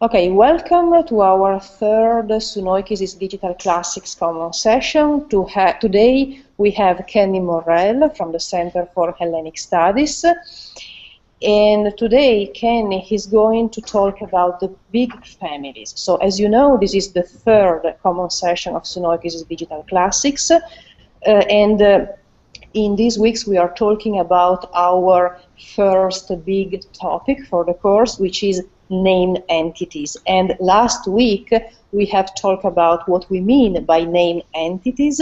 Okay, welcome to our third SunoikisisDC Digital Classics Common Session. Today we have Kenny Morrell from the Center for Hellenic Studies. And today Kenny is going to talk about the big families. So as you know, this is the third common session of SunoikisisDC Digital Classics. In these weeks we are talking about our first big topic for the course, which is named entities. And last week we have talked about what we mean by named entities.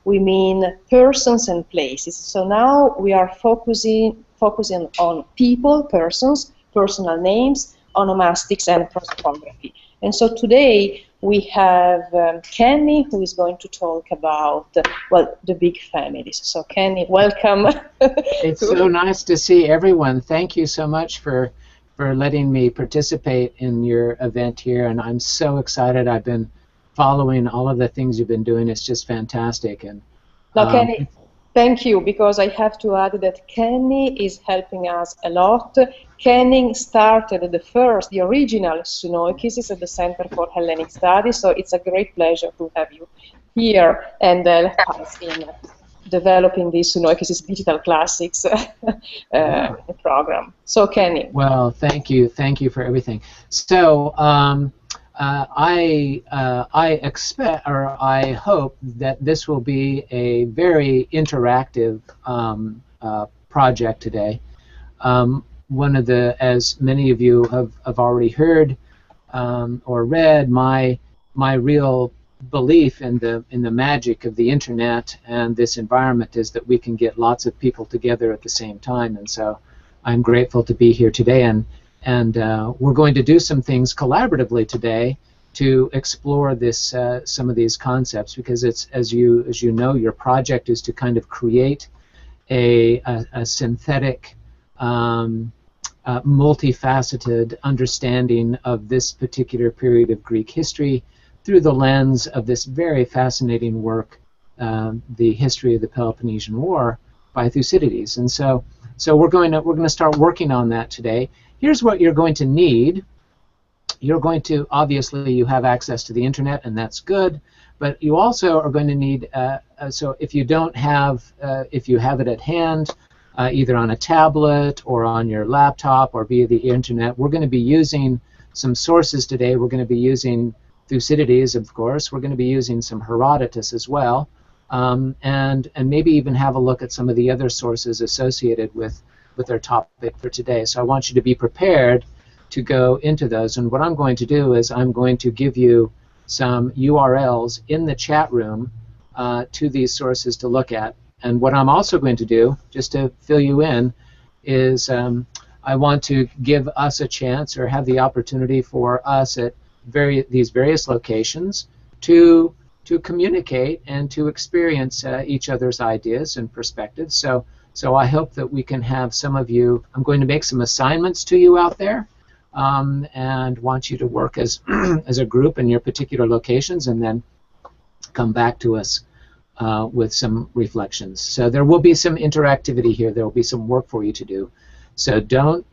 We mean persons and places. So now we are focusing on people, persons, personal names, onomastics, and prosopography. And so today we have Kenny, who is going to talk about, well, the big families. So Kenny, welcome. It's so nice to see everyone. Thank you so much for letting me participate in your event here, and I'm so excited. I've been following all of the things you've been doing. It's just fantastic. And now, Kenny, thank you, because I have to add that Kenny is helping us a lot. Kenny started the original Sunoikisis at the Center for Hellenic Studies, so it's a great pleasure to have you here and help us in developing the SunoikisisDC Digital Classics program. So, Kenny. Well, thank you for everything. So, I expect, or I hope, that this will be a very interactive project today. One of the, as many of you have already heard or read, my real belief in the magic of the internet and this environment is that we can get lots of people together at the same time, and so I'm grateful to be here today, and we're going to do some things collaboratively today to explore this some of these concepts, because it's, as you know, your project is to kind of create a synthetic multifaceted understanding of this particular period of Greek history through the lens of this very fascinating work, the history of the Peloponnesian War by Thucydides. And so we're going to start working on that today. Here's what you're going to need. You're going to, obviously, you have access to the internet, and that's good. But you also are going to need, so if you don't have, if you have it at hand, either on a tablet or on your laptop or via the internet, we're going to be using some sources today. We're going to be using Thucydides, of course. We're going to be using some Herodotus as well, and maybe even have a look at some of the other sources associated with our topic for today. So I want you to be prepared to go into those. And what I'm going to do is I'm going to give you some URLs in the chat room to these sources to look at. And what I'm also going to do, just to fill you in, is I want to give us a chance, or have the opportunity for us at these various locations to communicate and to experience each other's ideas and perspectives. So I hope that we can have some of you. I'm going to make some assignments to you out there, and want you to work as as a group in your particular locations, and then come back to us with some reflections. So there will be some interactivity here. There will be some work for you to do. So don't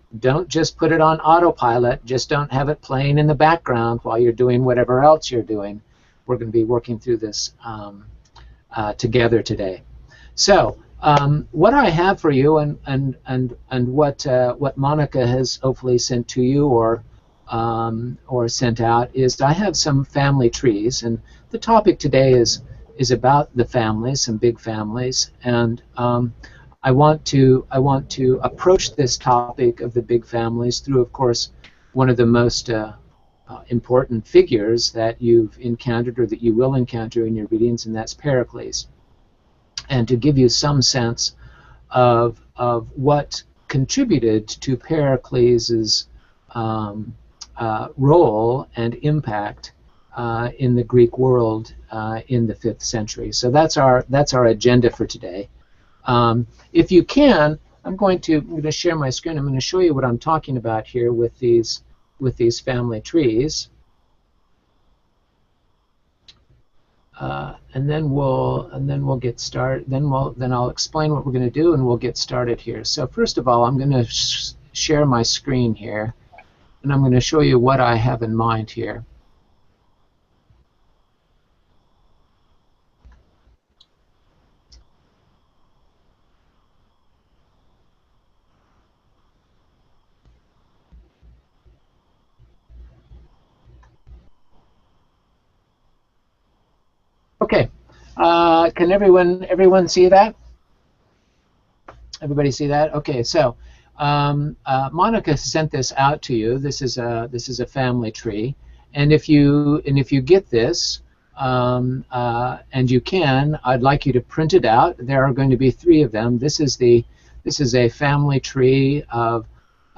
just put it on autopilot. Just don't have it playing in the background while you're doing whatever else you're doing. We're going to be working through this together today. So what I have for you, and what Monica has hopefully sent to you or sent out, is I have some family trees, and the topic today is about the families, some big families, and I want to approach this topic of the big families through, of course, one of the most important figures that you've encountered or that you will encounter in your readings, and that's Pericles. And to give you some sense of what contributed to Pericles' role and impact in the Greek world in the 5th century. So that's our agenda for today. If you can, I'm going to share my screen. I'm going to show you what I'm talking about here with these family trees. And then we'll get started. Then I'll explain what we're going to do, and we'll get started here. So first of all, I'm going to share my screen here, and I'm going to show you what I have in mind here. Okay, can everyone see that? Everybody see that? Okay, so Monica sent this out to you. This is a family tree, and if you get this, and you can, I'd like you to print it out. There are going to be 3 of them. This is a family tree of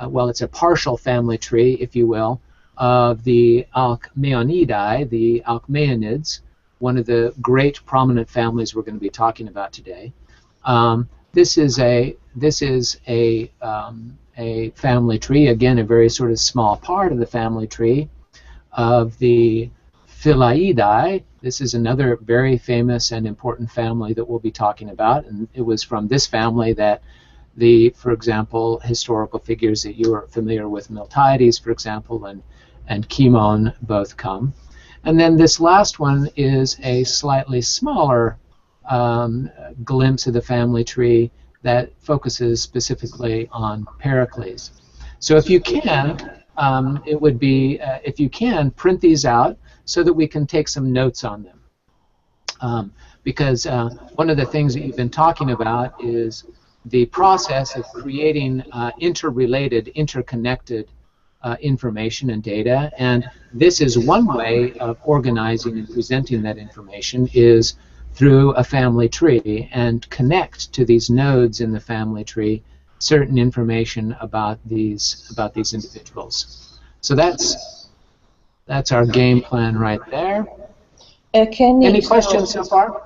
well, it's a partial family tree, if you will, of the Alcmaeonidae, the Alcmaeonids, one of the great prominent families we're going to be talking about today. This is a family tree, again, a very sort of small part of the family tree of the Phyllaidae. This is another very famous and important family that we'll be talking about, and it was from this family that for example, historical figures that you are familiar with, Miltiades, for example, and Cimon both come. And then this last one is a slightly smaller glimpse of the family tree that focuses specifically on Pericles. So if you can, it would be, if you can, print these out so that we can take some notes on them. Because one of the things that you've been talking about is the process of creating interrelated, interconnected information and data, and this is one way of organizing and presenting that information is through a family tree, and connect to these nodes in the family tree certain information about these individuals. So that's our game plan right there. Any questions so far?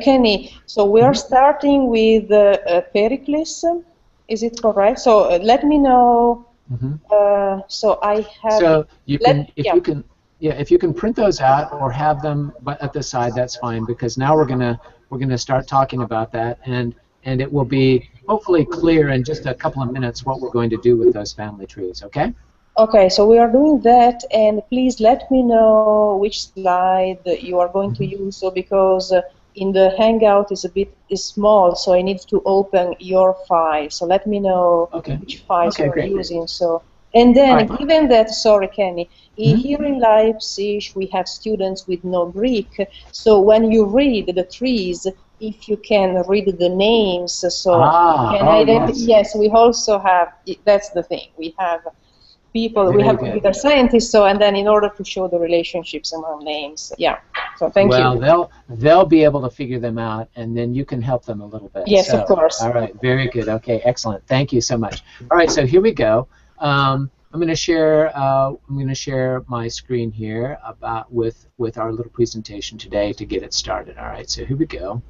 Kenny, so we are starting with Pericles, is it correct? So let me know. So I have. So you can, if you can print those out or have them at the side, that's fine. Because now we're gonna start talking about that, and it will be hopefully clear in just a couple of minutes what we're going to do with those family trees. Okay. Okay, so we are doing that, and please let me know which slide you are going to use. So because in the Hangout is small, so I need to open your file. So let me know which files you're using. So, and then given that, sorry, Kenny, here in Leipzig we have students with no Greek. So when you read the trees, if you can read the names, so can identify. Yes, we also have. That's the thing. We have people, we have computer scientists, so, and then in order to show the relationships among names, so thank you. Well, they'll be able to figure them out, and then you can help them a little bit. Yes, so, of course. All right, very good. Okay, excellent. Thank you so much. All right, so here we go. I'm going to share my screen here with our little presentation today to get it started. All right, so here we go.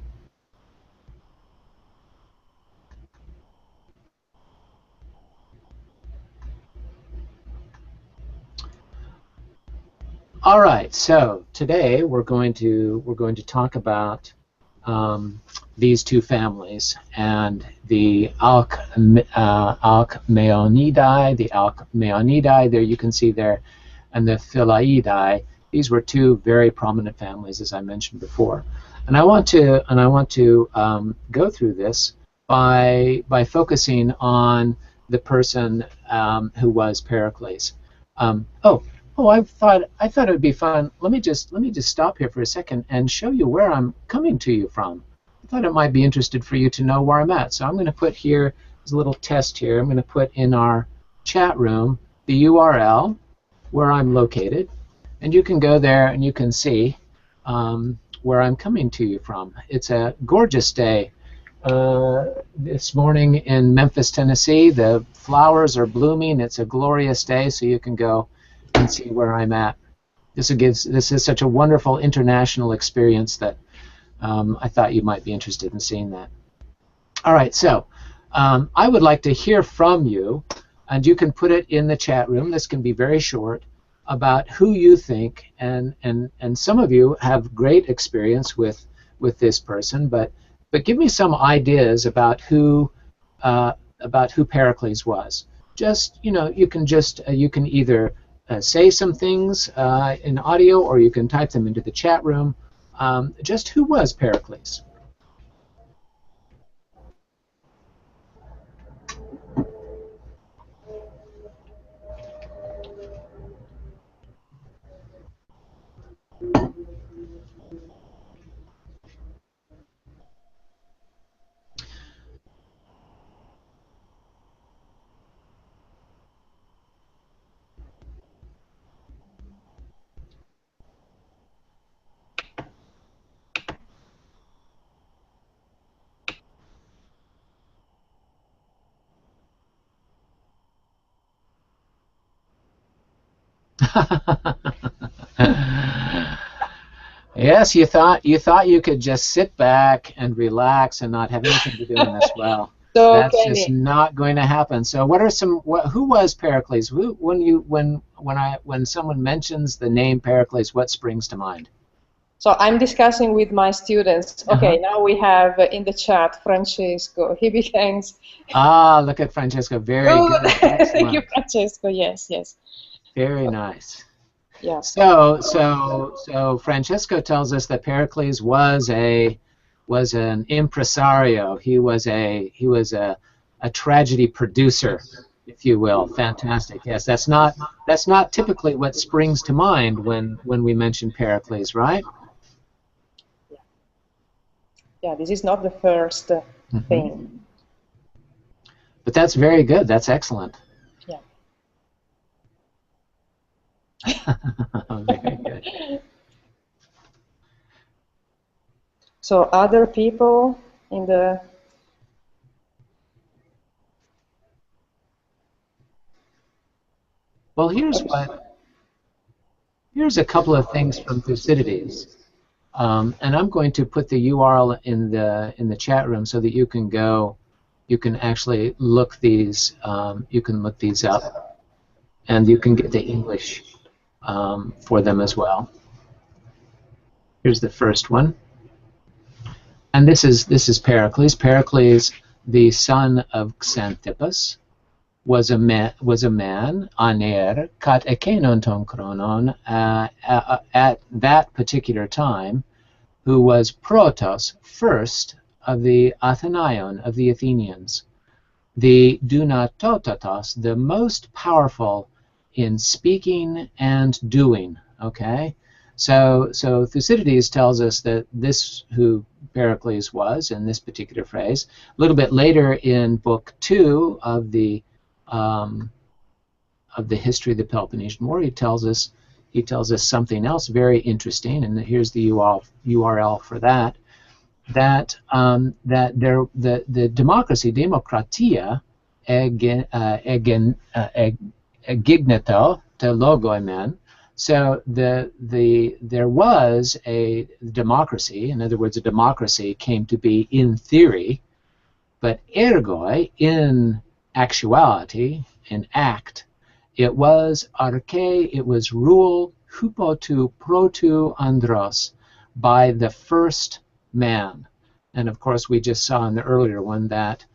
All right, so today we're going to talk about these 2 families, and the Alcmaeonidae, there you can see there, and the Phyllaidae. These were 2 very prominent families, as I mentioned before, and I want to go through this by focusing on the person who was Pericles. Oh, I thought it would be fun. Let me just stop here for a second and show you where I'm coming to you from. I thought it might be interesting for you to know where I'm at. So I'm going to put here, there's a little test here. I'm going to put in our chat room the URL where I'm located, and you can go there and you can see where I'm coming to you from. It's a gorgeous day this morning in Memphis, Tennessee. The flowers are blooming. It's a glorious day, so you can go and see where I'm at. This is such a wonderful international experience that I thought you might be interested in seeing that. All right, so I would like to hear from you, and you can put it in the chat room. This can be very short, about who you think, and some of you have great experience with this person, but give me some ideas about who Pericles was. just, you can just you can either say some things in audio, or you can type them into the chat room. Just who was Pericles? Yes, you thought you could just sit back and relax and not have anything to do in this. Well, So, that's just Kenny, not going to happen. So, what are some? Who was Pericles? When someone mentions the name Pericles, what springs to mind? so I'm discussing with my students. Uh-huh. Okay, now we have in the chat Francesco. He begins. Ah, look at Francesco. Very Good. good. Thank you, Excellent. Francesco. Yes, yes. Very nice. Yeah. So Francesco tells us that Pericles was an impresario. He was a tragedy producer, if you will. Fantastic. Yes, that's not typically what springs to mind when we mention Pericles, right? Yeah, this is not the first Mm-hmm. thing. But that's very good. That's excellent. Yeah. Very good. So other people in the... Well, here's a couple of things from Thucydides. And I'm going to put the URL in the chat room so that you can actually look these up, and you can get the English for them as well. Here's the first one, and this is Pericles. Pericles, the son of Xanthippus, was a man, aner, kat ekenon ton chronon, at that particular time, who was protos, first of the Athenaion, of the Athenians, the dunatotatos, the most powerful in speaking and doing. Okay, so Thucydides tells us that this who Pericles was in this particular phrase. A little bit later in Book 2 of the history of the Peloponnesian War, he tells us something else very interesting, and here's the URL for that. That the democracy, demokratia, egigneto te logoimen. So there was a democracy. In other words, a democracy came to be in theory, but ergoi, in actuality, in act, it was arche, it was rule hupotu protu andros, by the first man. And of course, we just saw in the earlier one that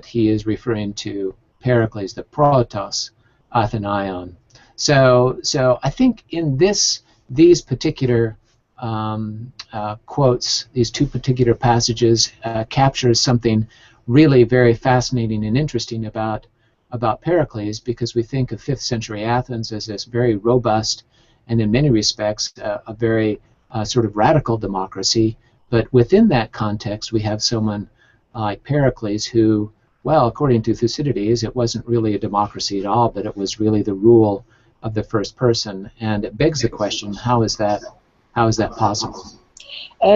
he is referring to Pericles, the protos Athenaion. So I think in these particular quotes, these two particular passages captures something really very fascinating and interesting about Pericles, because we think of 5th century Athens as this very robust and in many respects a very sort of radical democracy. But within that context, we have someone like Pericles who, well, according to Thucydides, it wasn't really a democracy at all, but it was really the rule of the first person. And it begs the question, how is that possible?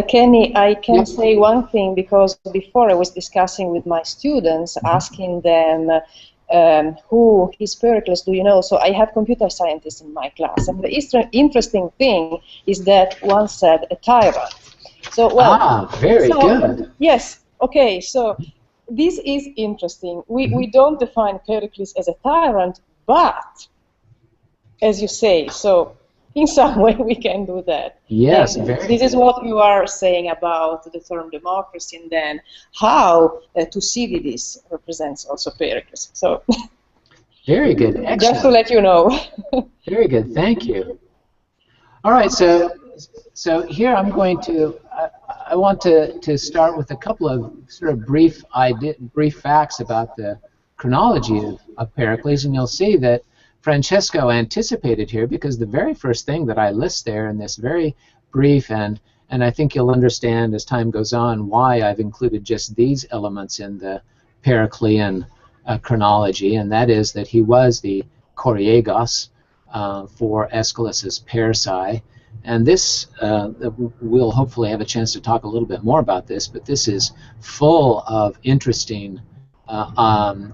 Kenny, I can say one thing, because before I was discussing with my students, asking them who is Pericles, do you know? So I have computer scientists in my class, and the interesting thing is that one said a tyrant. So, well, very good. Yes, okay, so this is interesting. We don't define Pericles as a tyrant, but, as you say, so in some way we can do that. Yes, and very this is what you are saying about the term democracy, and then how Thucydides represents also Pericles. So Very good. Just to Excellent. let you know. Very good. Thank you. All right. So here I'm going to. I want to start with a couple of sort of brief facts about the chronology of Pericles, and you'll see that Francesco anticipated here, because the very first thing that I list there in this very brief, and I think you'll understand as time goes on why I've included just these elements in the Periclean chronology, and that is that he was the Choreagos for Aeschylus's Persei. And this, we'll hopefully have a chance to talk a little bit more about this, but this is full of interesting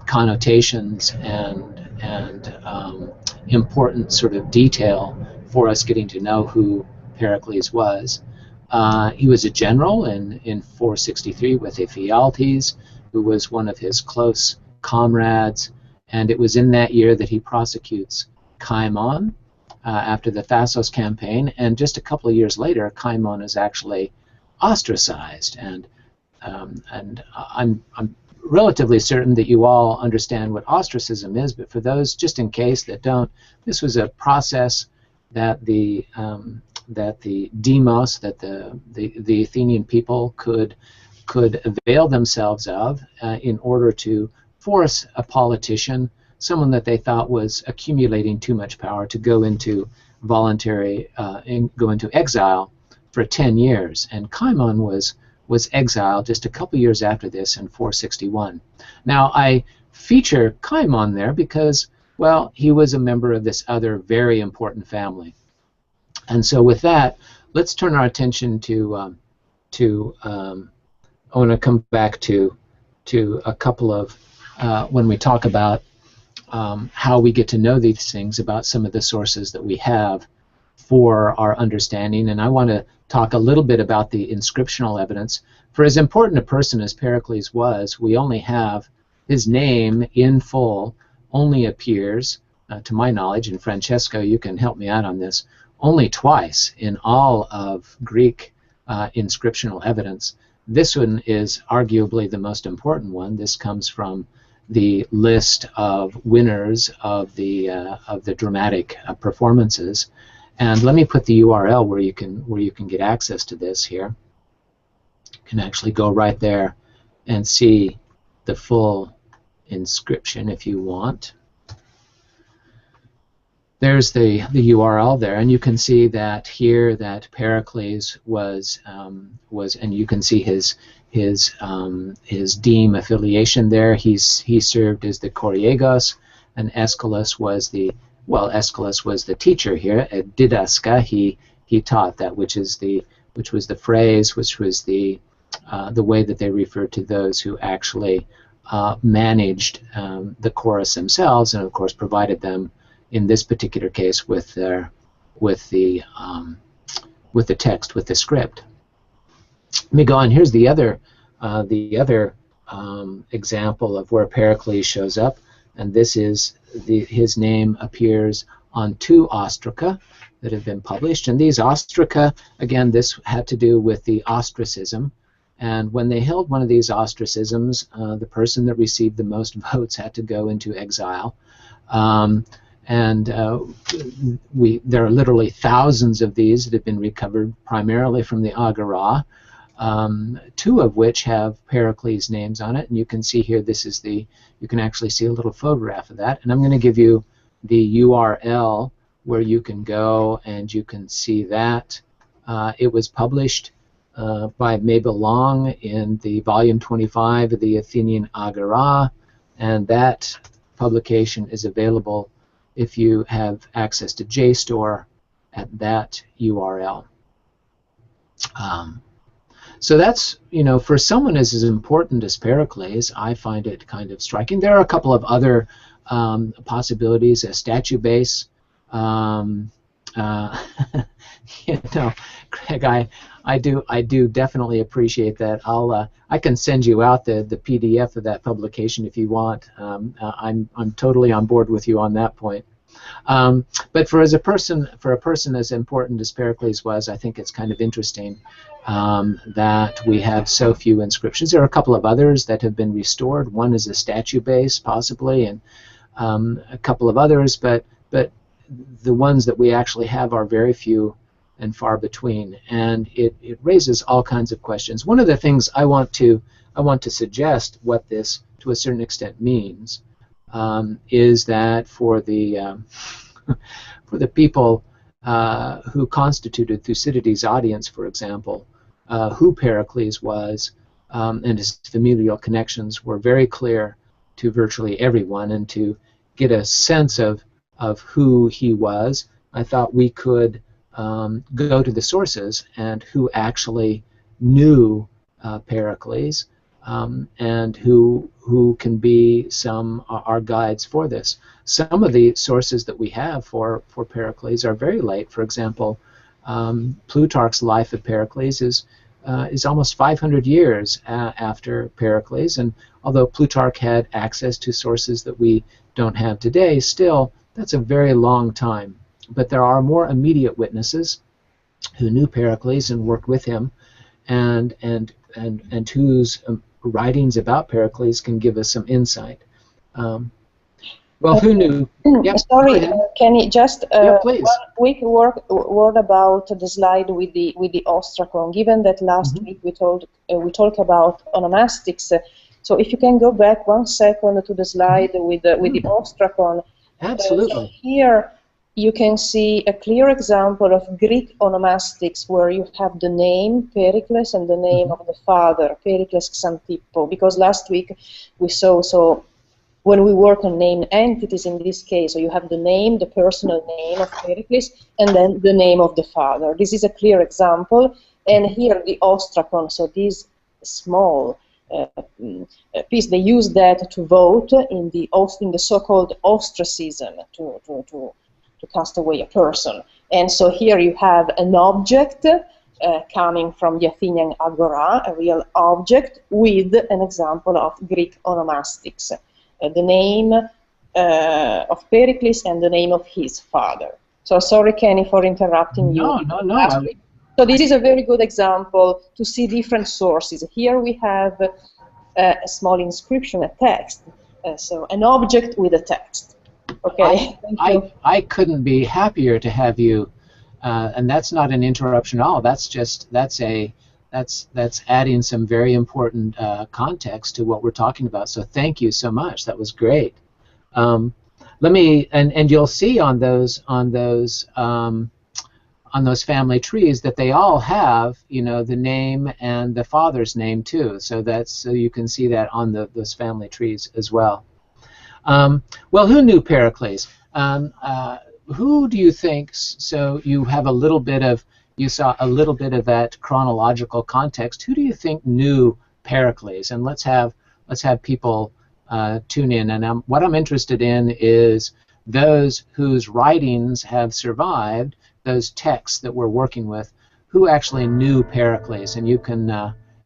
connotations and important sort of detail for us getting to know who Pericles was. He was a general in 463 with Ephialtes, who was one of his close comrades, and it was in that year that he prosecutes Cimon after the Thassos campaign, and just a couple of years later, Cimon is actually ostracized. And I'm relatively certain that you all understand what ostracism is, but for those just in case that don't, this was a process that the demos, that the Athenian people could avail themselves of in order to force a politician, someone that they thought was accumulating too much power, to go into go into exile for 10 years. And Cimon was exiled just a couple years after this in 461. Now I feature Cimon there because, well, he was a member of this other very important family. And so with that, let's turn our attention to I want to come back to a couple of when we talk about how we get to know these things, about some of the sources that we have for our understanding. And I want to talk a little bit about the inscriptional evidence. For as important a person as Pericles was, we only have his name in full only appears, to my knowledge, and Francesco, you can help me out on this, only twice in all of Greek inscriptional evidence. This one is arguably the most important one. This comes from the list of winners of the dramatic performances, and let me put the URL where you can get access to this here. You can actually go right there and see the full inscription if you want. There's the URL there, and you can see that here that Pericles was, and you can see his deme affiliation there. He served as the Choreagos, and Aeschylus was the teacher here at Didaska. He taught that, which was the phrase, which was the way that they referred to those who actually managed the chorus themselves, and of course provided them, in this particular case, with the text, with the script. Let me go on. Here's the other example of where Pericles shows up, and this is his name appears on 2 ostraca that have been published. And these ostraca, again, this had to do with the ostracism. And when they held one of these ostracisms, the person that received the most votes had to go into exile. There are literally thousands of these that have been recovered primarily from the Agora, 2 of which have Pericles' names on it. And you can see here, you can actually see a little photograph of that. And I'm going to give you the URL where you can go and you can see that. It was published by Mabel Long in the volume 25 of the Athenian Agora, and that publication is available if you have access to JSTOR at that URL. So that's, for someone as important as Pericles, I find it kind of striking. There are a couple of other possibilities. A statue base. Greg, I do definitely appreciate that. I can send you out the PDF of that publication if you want. I'm totally on board with you on that point. But for a person as important as Pericles was, I think it's kind of interesting that we have so few inscriptions. There are a couple of others that have been restored. One is a statue base, possibly, and a couple of others, but the ones that we actually have are very few and far between, and it raises all kinds of questions. One of the things I want to suggest what this to a certain extent means is that for the for the people who constituted Thucydides' audience, for example, who Pericles was and his familial connections were very clear to virtually everyone, and to get a sense of who he was, I thought we could go to the sources and who actually knew Pericles, and who can be our guides for this. Some of the sources that we have for Pericles are very late. For example, Plutarch's Life of Pericles is almost 500 years after Pericles, and although Plutarch had access to sources that we don't have today, still that's a very long time. But there are more immediate witnesses who knew Pericles and worked with him, and whose writings about Pericles can give us some insight. Well, who knew? Yep, sorry, Kenny, just please. one quick word about the slide with the ostrakon. Given that last week we talked about onomastics, so if you can go back 1 second to the slide with the ostrakon. Absolutely. Here you can see a clear example of Greek onomastics where you have the name Pericles and the name of the father, Pericles Xantippo, because last week we saw, so when we work on named entities in this case, so you have the name, the personal name of Pericles, and then the name of the father. This is a clear example, and here the ostrakon, so this small piece, they use that to vote in the so-called ostracism, to cast away a person. And so here you have an object coming from the Athenian agora, a real object, with an example of Greek onomastics. The name of Pericles and the name of his father. So sorry, Kenny, for interrupting you. No. So this is a very good example to see different sources. Here we have a small inscription, a text. So an object with a text. Okay. Thank you. I couldn't be happier to have you, and that's not an interruption at all. That's adding some very important context to what we're talking about. So thank you so much. That was great. Let me, and you'll see on those family trees that they all have, the name and the father's name too. So you can see that on those family trees as well. Well, who knew Pericles? Who do you think? So you have you saw a little bit of that chronological context. Who do you think knew Pericles? And let's have people tune in. And what I'm interested in is those whose writings have survived, those texts that we're working with, who actually knew Pericles. And you can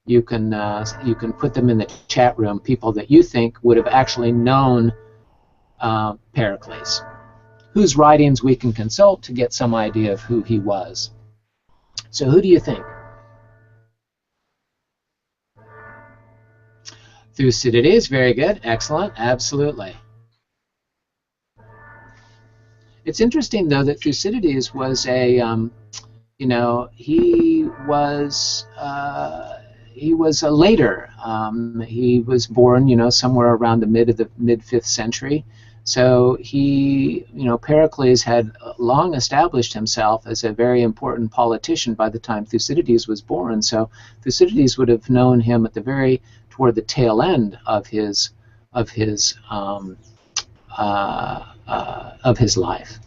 put them in the chat room. People that you think would have actually known Pericles, whose writings we can consult to get some idea of who he was. So who do you think? Thucydides, very good, excellent, absolutely. It's interesting though that Thucydides was a, he was a later. He was born, somewhere around the mid 5th century. So he, Pericles had long established himself as a very important politician by the time Thucydides was born. So Thucydides would have known him toward the tail end of his life.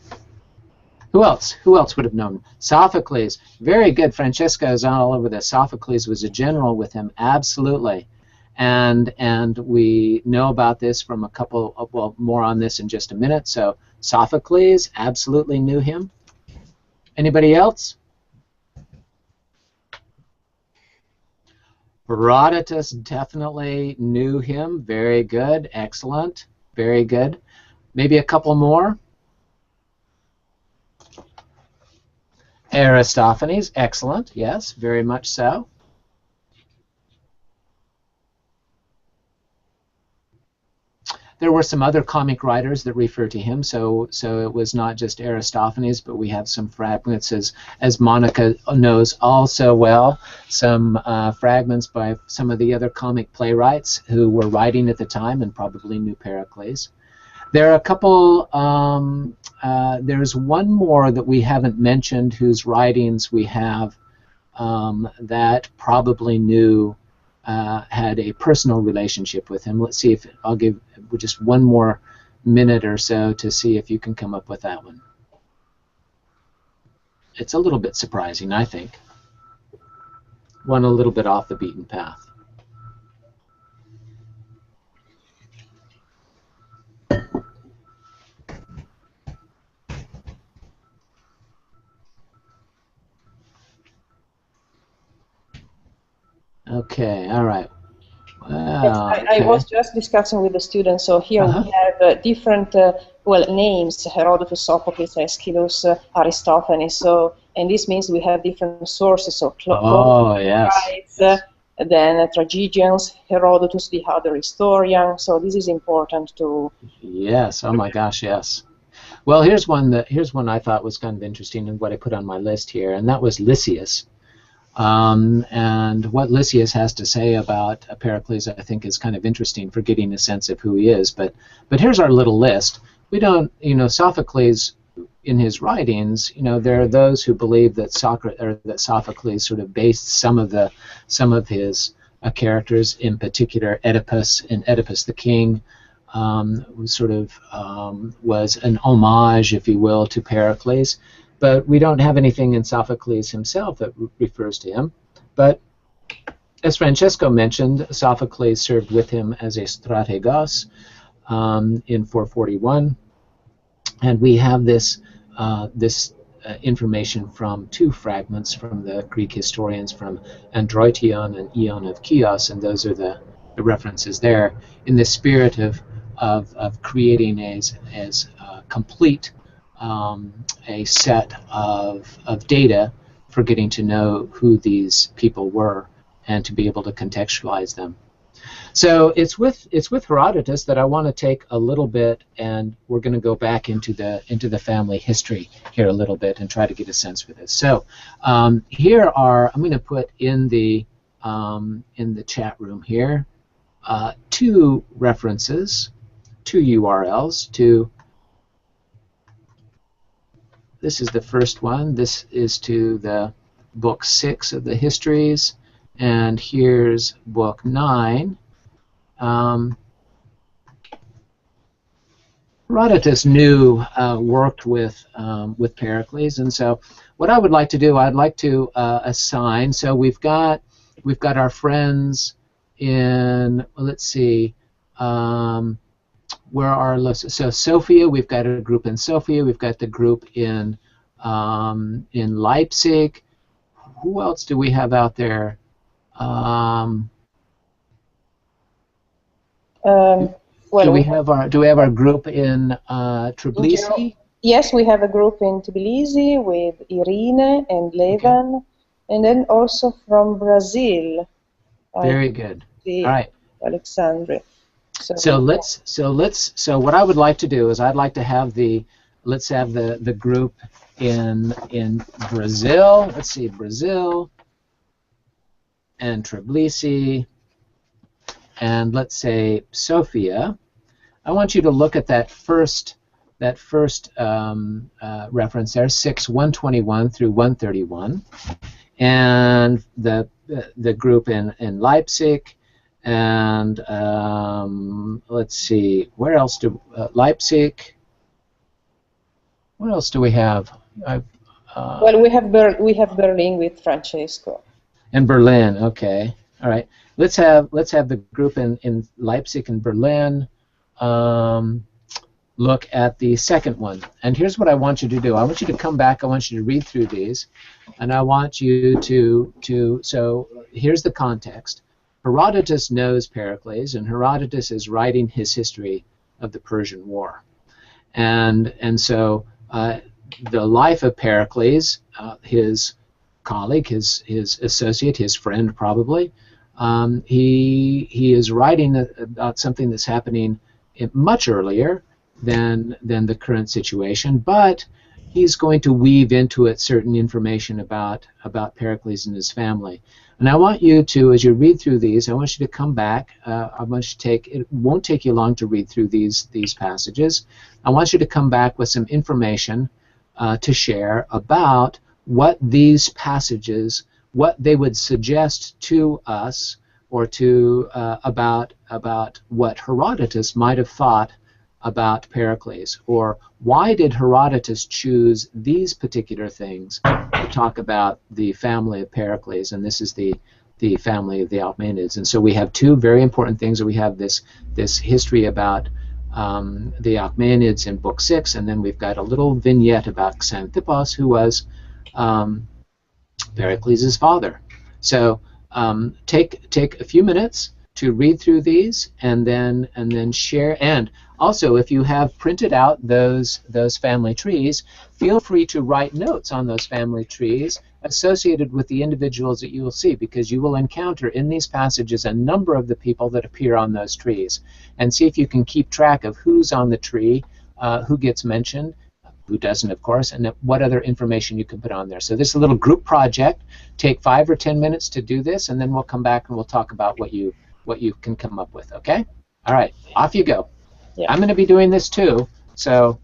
Who else? Who else would have known? Sophocles. Very good. Francesca is all over this. Sophocles was a general with him. Absolutely. And we know about this from a couple of, well, more on this in just a minute. So Sophocles absolutely knew him. Anybody else? Herodotus definitely knew him. Very good. Excellent. Very good. Maybe a couple more. Aristophanes. Excellent. Yes, very much so. There were some other comic writers that refer to him, so it was not just Aristophanes, but we have some fragments, as Monica knows all so well, some fragments by some of the other comic playwrights who were writing at the time and probably knew Pericles. There are a couple, there's one more that we haven't mentioned whose writings we have that probably knew, had a personal relationship with him. Let's see if I'll give just one more minute or so to see if you can come up with that one. It's a little bit surprising, I think. One a little bit off the beaten path. Okay, all right. Wow, yes, I was just discussing with the students. So here we have different names: Herodotus, Sophocles, Aeschylus, Aristophanes. So, and this means we have different sources. So, yes. Then tragedians, Herodotus, the other historian. So this is important to. Yes. Oh my gosh. Yes. Well, here's one I thought was kind of interesting, and what I put on my list here, and that was Lysias. And what Lysias has to say about Pericles, I think, is kind of interesting for getting a sense of who he is. But here's our little list. We don't, Sophocles, in his writings, there are those who believe that Sophocles sort of based some of his characters, in particular Oedipus and Oedipus the King, sort of was an homage, if you will, to Pericles. But we don't have anything in Sophocles himself that refers to him. But as Francesco mentioned, Sophocles served with him as a strategos in 441, and we have this information from two fragments from the Greek historians, from Androition and Ion of Chios, and those are the references there, in the spirit of creating as complete a set of data for getting to know who these people were and to be able to contextualize them. So it's with Herodotus that I want to take a little bit, and we're going to go back into the family history here a little bit and try to get a sense for this. So here are, I'm going to put in the chat room here two references, two URLs to. This is the first one. This is to the book 6 of the histories, and here's book 9. Herodotus worked with Pericles, and so what I would like to do, I'd like to assign. So we've got our friends in. Let's see. Where are so Sofia? We've got a group in Sofia. We've got the group in Leipzig. Who else do we have out there? Do we have our group in Tbilisi? Yes, we have a group in Tbilisi with Irene and Levan, and then also from Brazil. Very good. All right, Alexandre. So what I would like to do is I'd like to have the group in Brazil. Let's see, Brazil and Tbilisi, and let's say Sofia. I want you to look at that first reference there, 121 through 131, and the group in Leipzig. And let's see, where else do Leipzig? What else do we have? Well, we have Berlin with Francesco. And Berlin, okay, all right. Let's have the group in Leipzig and Berlin look at the second one. And here's what I want you to do. I want you to come back. I want you to read through these, and I want you to. So here's the context. Herodotus knows Pericles, and Herodotus is writing his history of the Persian War. And so the life of Pericles, his colleague, his associate, his friend probably, he is writing about something that's happening much earlier than the current situation, but he's going to weave into it certain information about Pericles and his family. And I want you to, as you read through these, I want you to come back. I want you to take, it won't take you long to read through these passages. I want you to come back with some information to share about what these passages, what they would suggest to us, or to about what Herodotus might have thought about Pericles, or why did Herodotus choose these particular things to talk about the family of Pericles, and this is the family of the Achaemenids. And so we have two very important things. We have this history about the Achaemenids in Book 6, and then we've got a little vignette about Xanthippos, who was Pericles' father. So take a few minutes to read through these, and then share. And also, if you have printed out those family trees, feel free to write notes on those family trees associated with the individuals that you will see, because you will encounter in these passages a number of the people that appear on those trees, and see if you can keep track of who's on the tree, who gets mentioned, who doesn't, of course, and what other information you can put on there. So this is a little group project. Take 5 or 10 minutes to do this, and then we'll come back and we'll talk about what you can come up with. Okay? All right, off you go. Yeah. I'm going to be doing this too, so.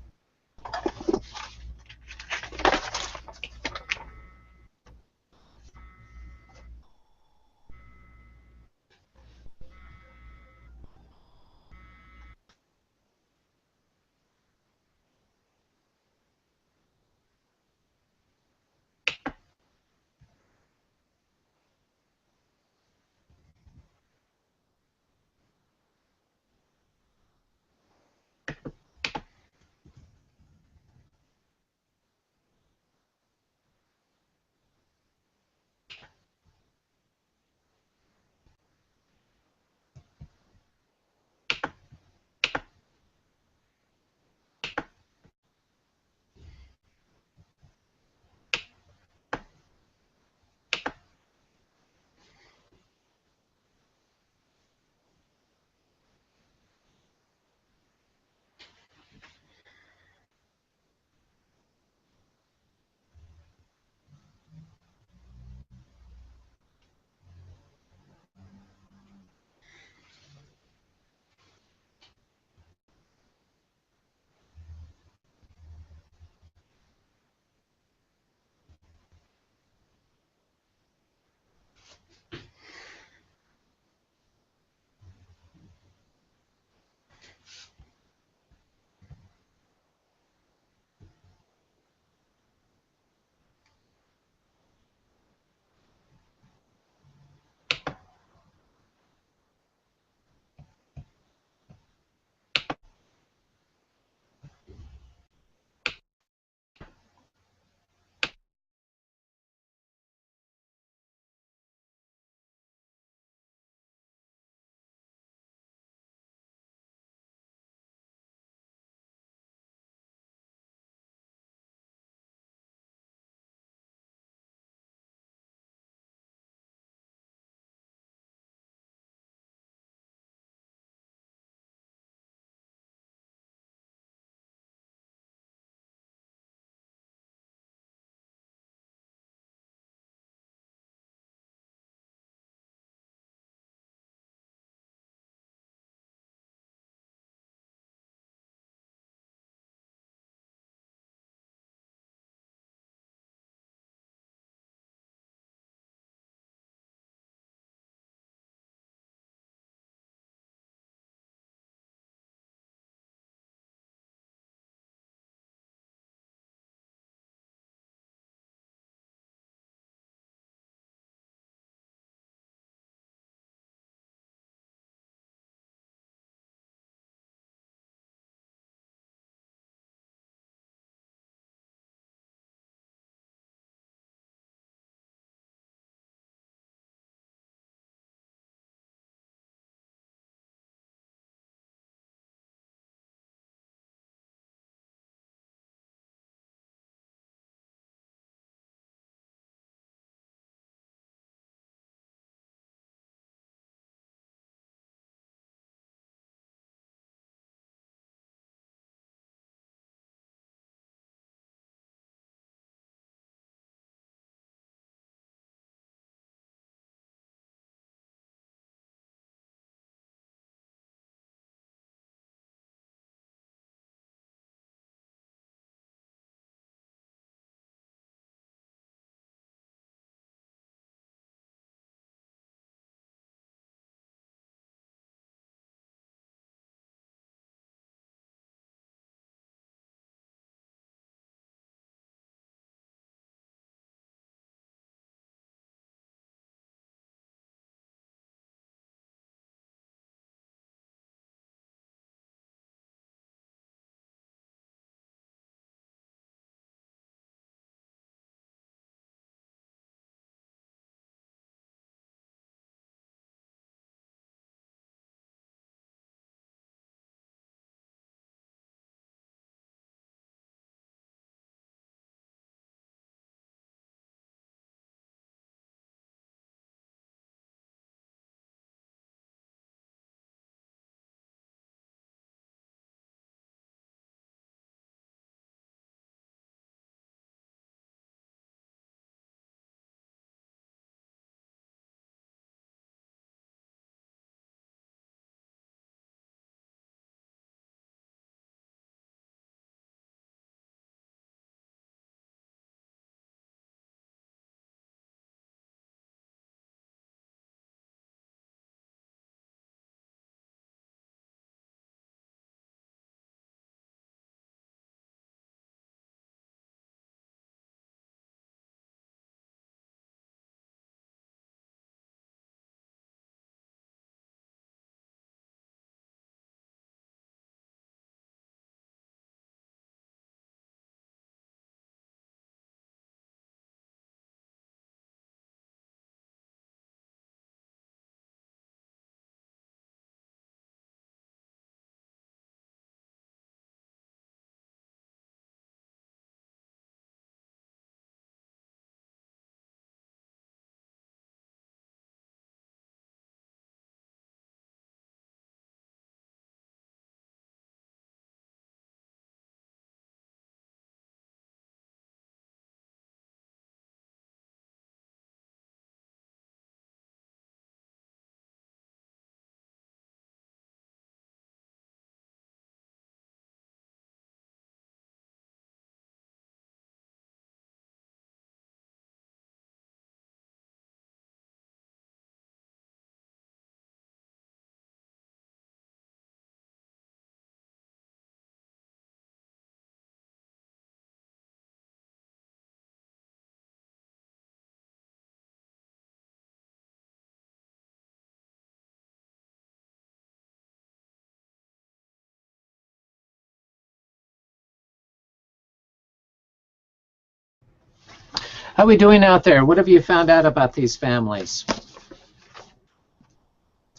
How are we doing out there? What have you found out about these families?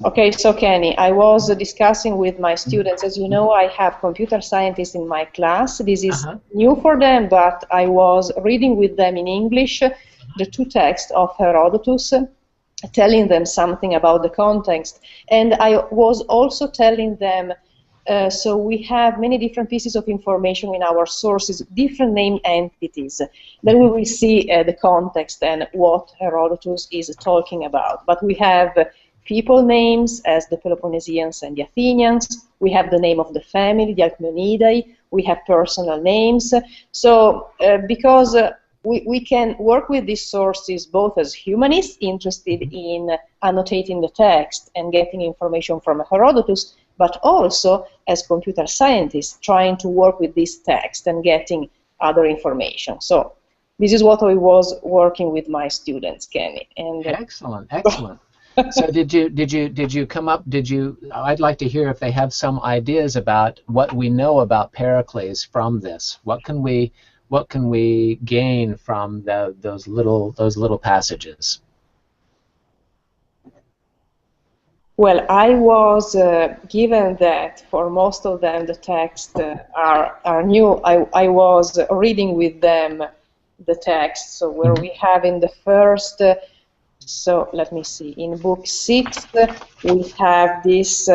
Okay, so Kenny, I was discussing with my students. As you know, I have computer scientists in my class. This is new for them, but I was reading with them in English the two texts of Herodotus, telling them something about the context. And I was also telling them, so we have many different pieces of information in our sources, different named entities. Then we will see the context and what Herodotus is talking about. But we have people names as the Peloponnesians and the Athenians. We have the name of the family, the Alcmeonidae. We have personal names. So because we can work with these sources both as humanists interested in annotating the text and getting information from Herodotus, but also as computer scientists trying to work with this text and getting other information. So this is what I was working with my students, Kenny. And excellent, excellent. So did you come up? I'd like to hear if they have some ideas about what we know about Pericles from this. What can we gain from those little passages? Well, I was given that for most of them the texts are new. I was reading with them the text. So where we have in the first. So let me see. In book 6, we have this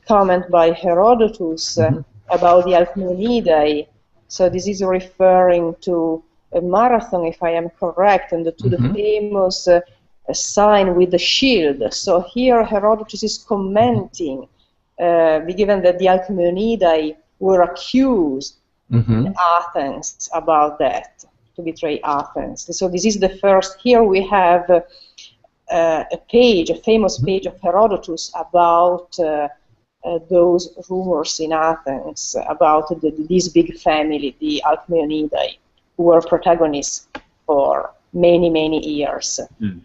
comment by Herodotus about the Alcmeonidae. So this is referring to a marathon, if I am correct, and to the famous sign with the shield. So here Herodotus is commenting, given that the Alcmeonidae were accused in Athens about that, to betray Athens. So this is the first. Here we have a famous page of Herodotus about those rumors in Athens about this big family, the Alcmeonidae, who were protagonists for many, many years.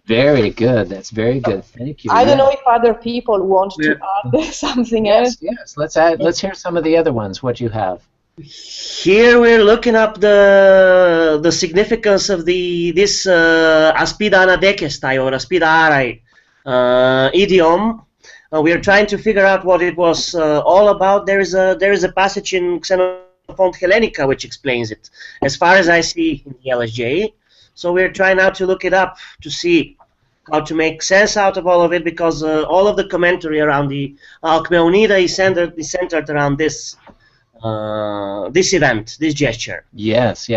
Very good. That's very good. Thank you. I don't know if other people want to add something else. Yes. Let's hear some of the other ones. What you have. Here we're looking up the significance of this aspida anadekestai or aspida arai idiom. We are trying to figure out what it was all about. There is a passage in Xenophont Hellenica which explains it, as far as I see in the LSJ. So we're trying now to look it up to see how to make sense out of all of it, because all of the commentary around the Alcmeonidae is centered around this. This event, this gesture. Yes.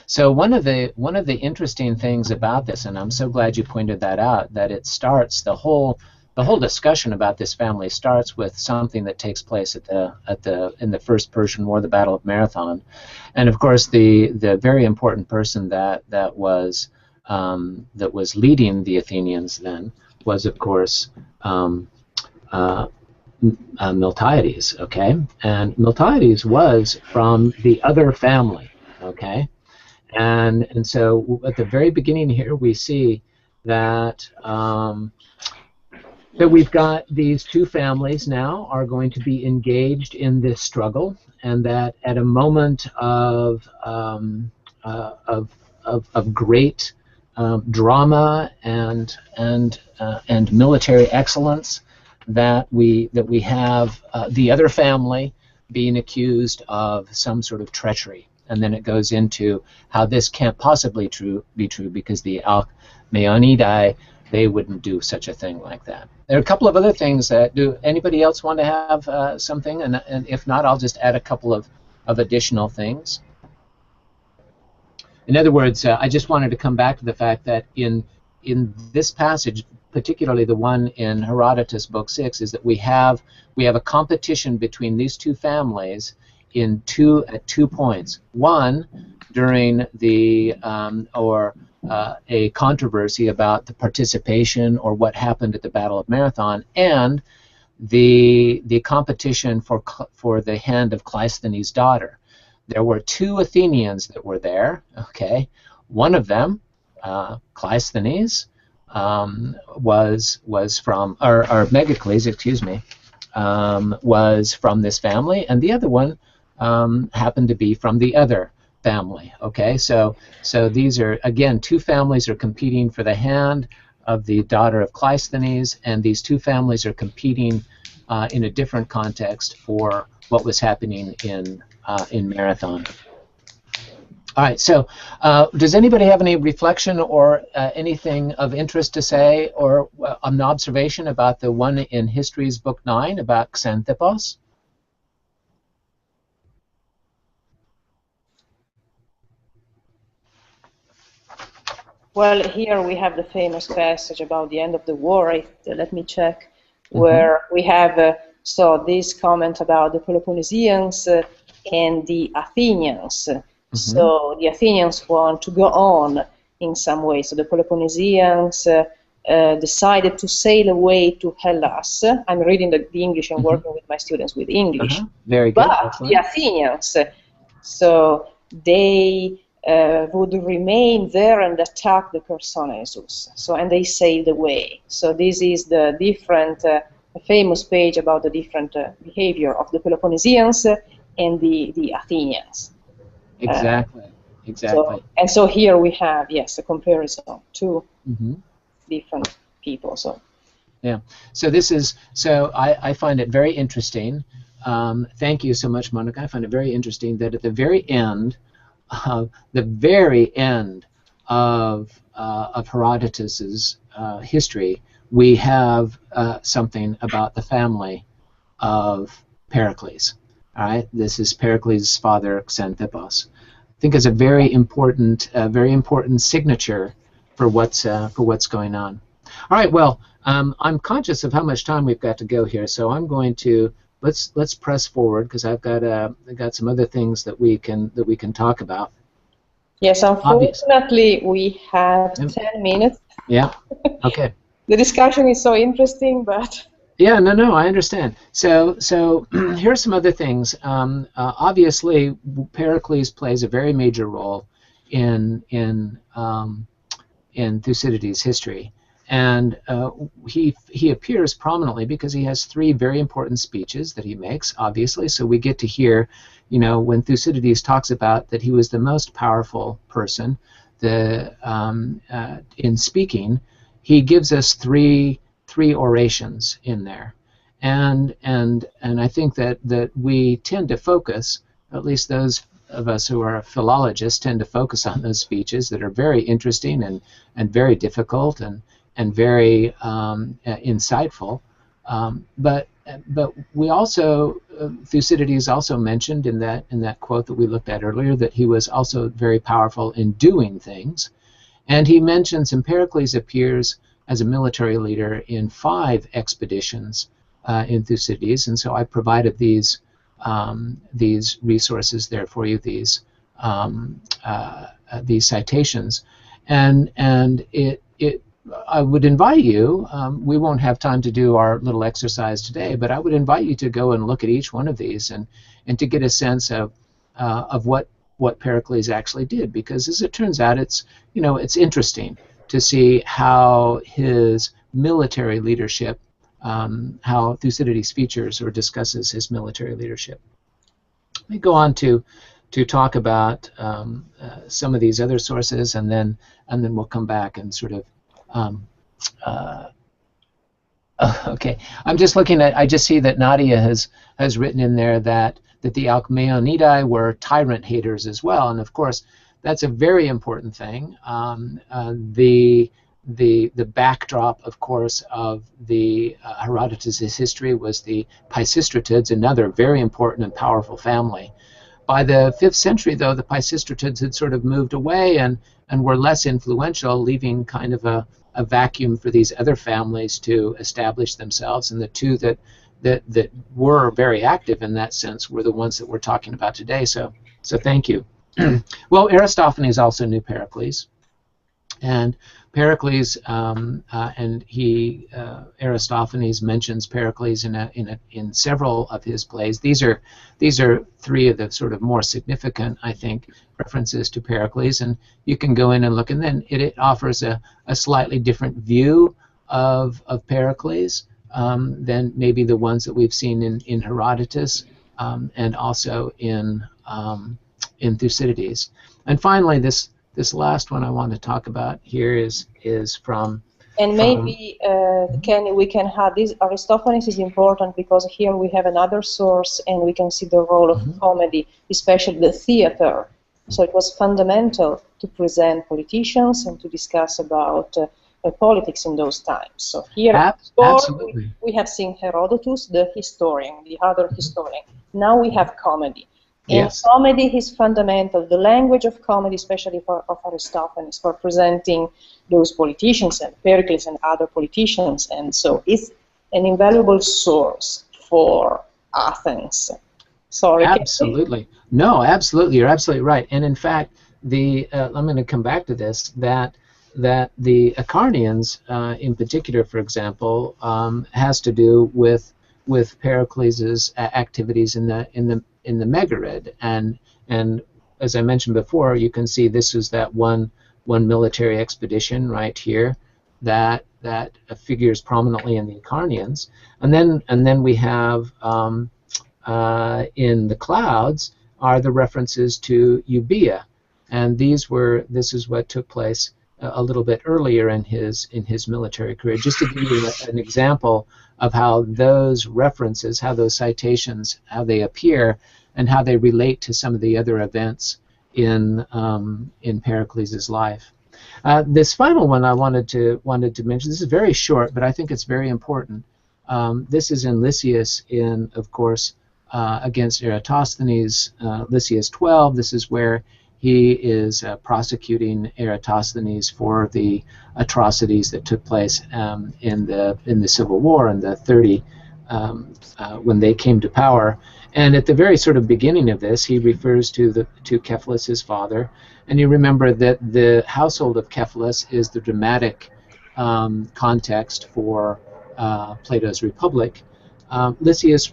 So one of the interesting things about this, and I'm so glad you pointed that out, that it starts the whole discussion about this family starts with something that takes place in the First Persian War, the Battle of Marathon, and of course the very important person that was leading the Athenians then was of course. Miltiades, okay? And Miltiades was from the other family, okay? And so at the very beginning here we see that that we've got these two families now are going to be engaged in this struggle, and that at a moment of great drama and military excellence, that we have the other family being accused of some sort of treachery, and then it goes into how this can't possibly be true because the Alcmeonidae, they wouldn't do such a thing like that. There are a couple of other things that do. Anybody else want to have something? And if not, I'll just add a couple of additional things. In other words, I just wanted to come back to the fact that in this passage, particularly the one in Herodotus, Book 6, is that we have a competition between these two families at 2 points. One, during a controversy about the participation or what happened at the Battle of Marathon, and the competition for the hand of Cleisthenes' daughter. There were two Athenians that were there. Okay, one of them, Cleisthenes, was from, or Megacles, excuse me, was from this family, and the other one happened to be from the other family. Okay, so these are, again, two families are competing for the hand of the daughter of Cleisthenes, and these two families are competing in a different context for what was happening in Marathon. All right, so does anybody have any reflection or anything of interest to say, or an observation about the one in History's Book 9 about Xanthippos? Well, here we have the famous passage about the end of the war. Let me check, where we have so this comment about the Peloponnesians and the Athenians. So the Athenians want to go on in some way. So the Peloponnesians decided to sail away to Hellas. I'm reading the English and working with my students with English. Very good. But Excellent. the Athenians, so they would remain there and attack the Chersonesus. So, and they sailed away. So this is the different, famous page about the different behavior of the Peloponnesians and the Athenians. Exactly. So, and so here we have, yes, a comparison to different people. So. Yeah. So this is, so I find it very interesting. Thank you so much, Monica. I find it very interesting that at the very end of Herodotus's history, we have something about the family of Pericles. All right, this is Pericles' father, Xanthippos. I think it's a very important signature for what's going on. All right. Well, I'm conscious of how much time we've got to go here, so I'm going to let's press forward because I've got some other things that we can talk about. Yes, unfortunately, we have 10 minutes. Yeah. Okay. The discussion is so interesting, but. Yeah, no, I understand. So here's some other things. Obviously, Pericles plays a very major role in Thucydides' history, and he appears prominently because he has three very important speeches that he makes. Obviously, so we get to hear, when Thucydides talks about that he was the most powerful person, in speaking, he gives us three orations in there, and I think that we tend to focus, at least those of us who are philologists tend to focus on those speeches that are very interesting and very difficult and very insightful, but we also Thucydides also mentioned in that quote that we looked at earlier that he was also very powerful in doing things, and he mentions, and Pericles appears as a military leader in 5 expeditions in Thucydides, and so I provided these resources there for you, these citations, and I would invite you. We won't have time to do our little exercise today, but I would invite you to go and look at each one of these and to get a sense of what Pericles actually did, because as it turns out, it's interesting to see how his military leadership, how Thucydides features or discusses his military leadership. Let me go on to talk about some of these other sources, and then we'll come back and sort of. Okay, I'm just looking at. I just see that Nadia has written in there that the Alcmaeonidae were tyrant haters as well, and of course. That's a very important thing. The backdrop, of course, of the Herodotus' history was the Pisistratids, another very important and powerful family. By the 5th century, though, the Pisistratids had sort of moved away and were less influential, leaving kind of a vacuum for these other families to establish themselves. And the two that were very active in that sense were the ones that we're talking about today. So thank you. Well, Aristophanes also knew Pericles, and Pericles Aristophanes mentions Pericles in several of his plays. These are 3 of the sort of more significant, I think, references to Pericles, and you can go in and look, and then it offers a slightly different view of Pericles than maybe the ones that we've seen in Herodotus, and also in in Thucydides. And finally, this last one I want to talk about here is from. And maybe we can have this. Aristophanes is important because here we have another source, and we can see the role of comedy, especially the theater. So it was fundamental to present politicians and to discuss about politics in those times. So here, absolutely, we have seen Herodotus, the historian, the other historian. Now we have comedy. And yes. Comedy is fundamental. The language of comedy, especially of Aristophanes, for presenting those politicians and Pericles and other politicians, and so it's an invaluable source for Athens. Sorry. Absolutely. No, absolutely. You're absolutely right. And in fact, I'm going to come back to this, that the Acharnians, in particular, for example, has to do with Pericles' activities in the Megarid, and as I mentioned before, you can see this is that one military expedition right here that figures prominently in the Acharnians, and then we have in the clouds are the references to Euboea, and this is what took place a little bit earlier in his military career. Just to give you an example of how those references, how those citations, how they appear, and how they relate to some of the other events in Pericles' life. This final one I wanted to mention. This is very short, but I think it's very important. This is in Lysias, of course, against Eratosthenes, Lysias 12. This is where he is prosecuting Eratosthenes for the atrocities that took place in the Civil War in the 30 when they came to power. And at the very sort of beginning of this, he refers to Cephalus, his father, and you remember that the household of Cephalus is the dramatic context for Plato's Republic. Lysias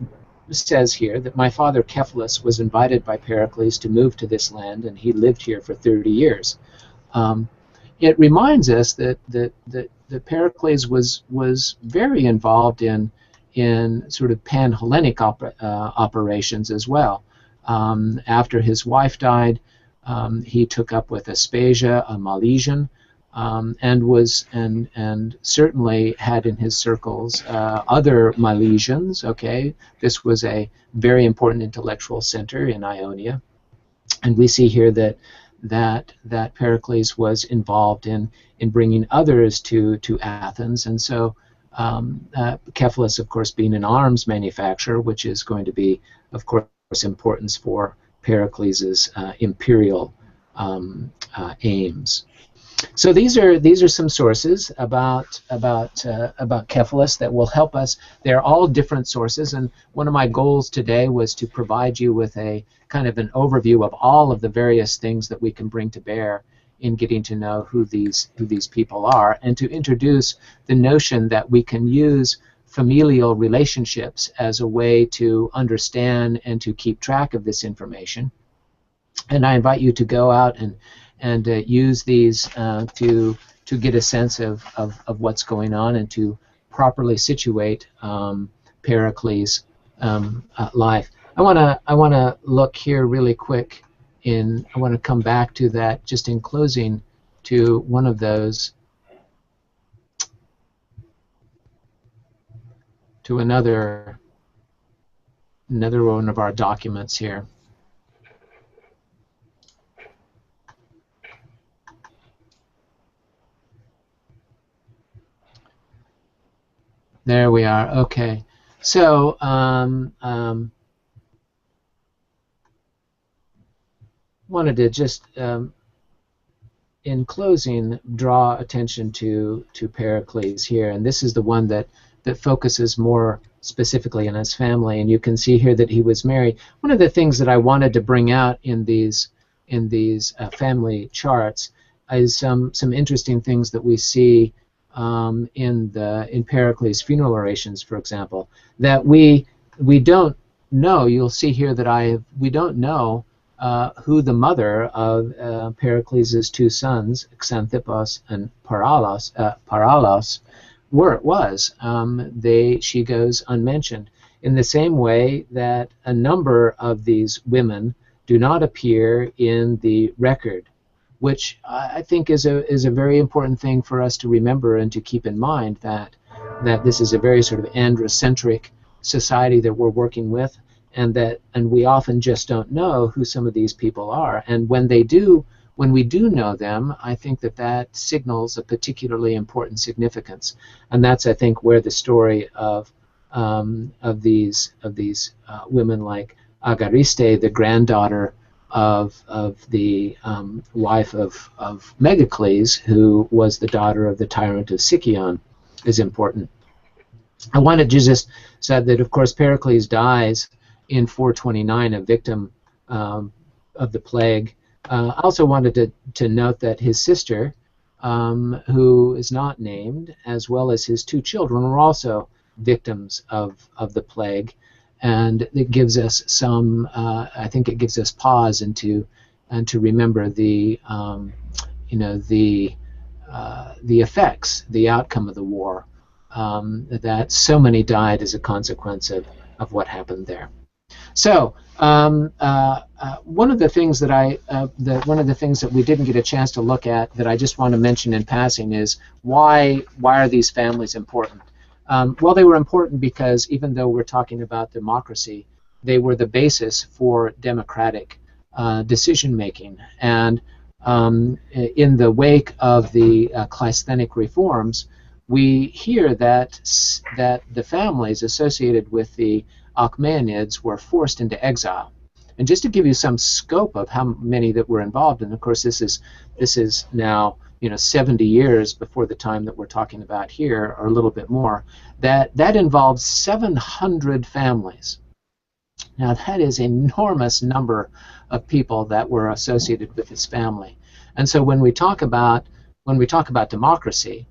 says here that my father Cephalus was invited by Pericles to move to this land, and he lived here for 30 years. It reminds us that Pericles was very involved in sort of pan-Hellenic operations as well. After his wife died, he took up with Aspasia, a Milesian, and certainly had in his circles other Milesians. Okay, this was a very important intellectual center in Ionia, and we see here that Pericles was involved in bringing others to Athens, and so Cephalus, of course, being an arms manufacturer, which is going to be, of course, importance for Pericles' imperial aims. So these are some sources about Cephalus that will help us. They're all different sources, and one of my goals today was to provide you with a kind of an overview of all of the various things that we can bring to bear in getting to know who these people are, and to introduce the notion that we can use familial relationships as a way to understand and to keep track of this information. And I invite you to go out and use these to get a sense of what's going on and to properly situate Pericles' life. I want to look here really quick. I want to come back to that just in closing to one of those, to another one of our documents here. There we are. Okay. So wanted to just, in closing, draw attention to Pericles here, and this is the one that focuses more specifically on his family. And you can see here that he was married. One of the things that I wanted to bring out in these family charts is some interesting things that we see in Pericles' funeral orations, for example, that we don't know. You'll see here that we don't know who the mother of Pericles' two sons, Xanthippos and Paralos, was. She goes unmentioned. In the same way that a number of these women do not appear in the record, which I think is a very important thing for us to remember and to keep in mind, that this is a very sort of androcentric society that we're working with, and we often just don't know who some of these people are. And when we do know them, I think that signals a particularly important significance, and that's, I think, where the story of these women like Agariste, the granddaughter of the wife of Megacles, who was the daughter of the tyrant of Sicyon, is important. I wanted to just say that, of course, Pericles dies in 429, a victim of the plague. I also wanted to note that his sister, who is not named, as well as his two children, were also victims of the plague, and it gives us some. I think it gives us pause and to remember the effects, the outcome of the war, that so many died as a consequence of what happened there. So one of the things that we didn't get a chance to look at, that I just want to mention in passing, is why are these families important? Well, they were important because even though we're talking about democracy, they were the basis for democratic decision making. And in the wake of the Cleisthenic reforms, we hear that the families associated with the Achaemenids were forced into exile. And just to give you some scope of how many that were involved, and of course this is now 70 years before the time that we're talking about here, or a little bit more, that involves 700 families. Now that is an enormous number of people that were associated with this family. And so when we talk about democracy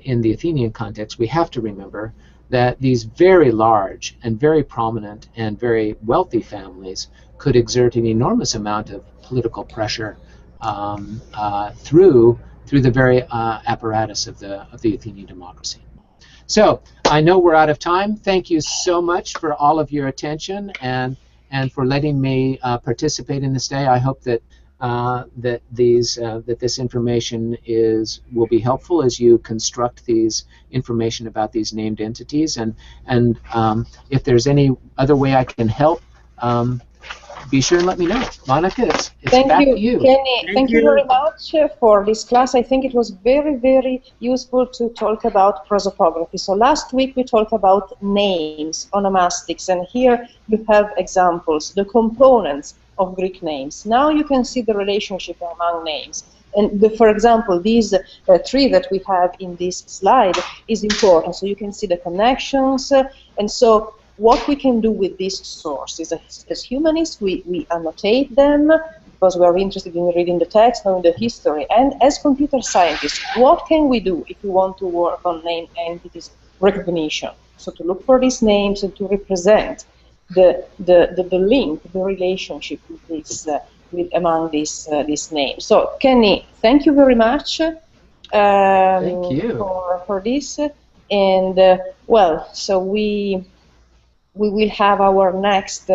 in the Athenian context, we have to remember that these very large and very prominent and very wealthy families could exert an enormous amount of political pressure through the very apparatus of the Athenian democracy. So I know we're out of time. Thank you so much for all of your attention and for letting me participate in this day. I hope that this information will be helpful as you construct these information about these named entities, and if there's any other way I can help, be sure and let me know. Monica, it's back to you. Kenny, thank you very much for this class. I think it was very, very useful to talk about prosopography. So last week we talked about names, onomastics, and here you have examples, the components of Greek names. Now you can see the relationship among names. And for example, these three that we have in this slide is important. So you can see the connections. And so what we can do with these sources, as humanists, we annotate them because we are interested in reading the text, knowing the history. And as computer scientists, what can we do if we want to work on name entities recognition? So to look for these names and to represent the link, the relationship with this, among these names. So Kenny, thank you very much. Thank you for this. And well, so we will have our next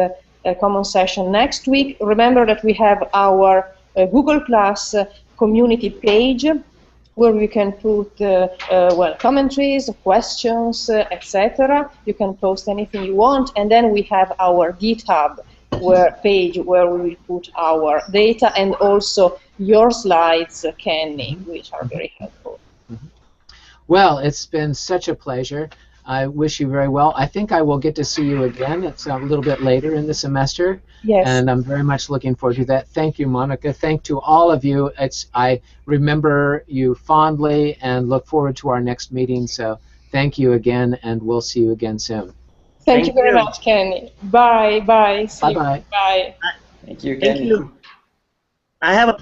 common session next week. Remember that we have our Google Plus community page where you can put well, commentaries, questions, etc. You can post anything you want, and then we have our GitHub page where we will put our data and also your slides, Kenny, which are very helpful. Well, it's been such a pleasure. I wish you very well. I think I will get to see you again. It's a little bit later in the semester. Yes. And I'm very much looking forward to that. Thank you, Monica. Thank to all of you. I remember you fondly and look forward to our next meeting. So thank you again, and we'll see you again soon. Thank you very much, Kenny. Bye. Bye. Bye-bye. Bye. Thank you, Kenny. Thank you. I have a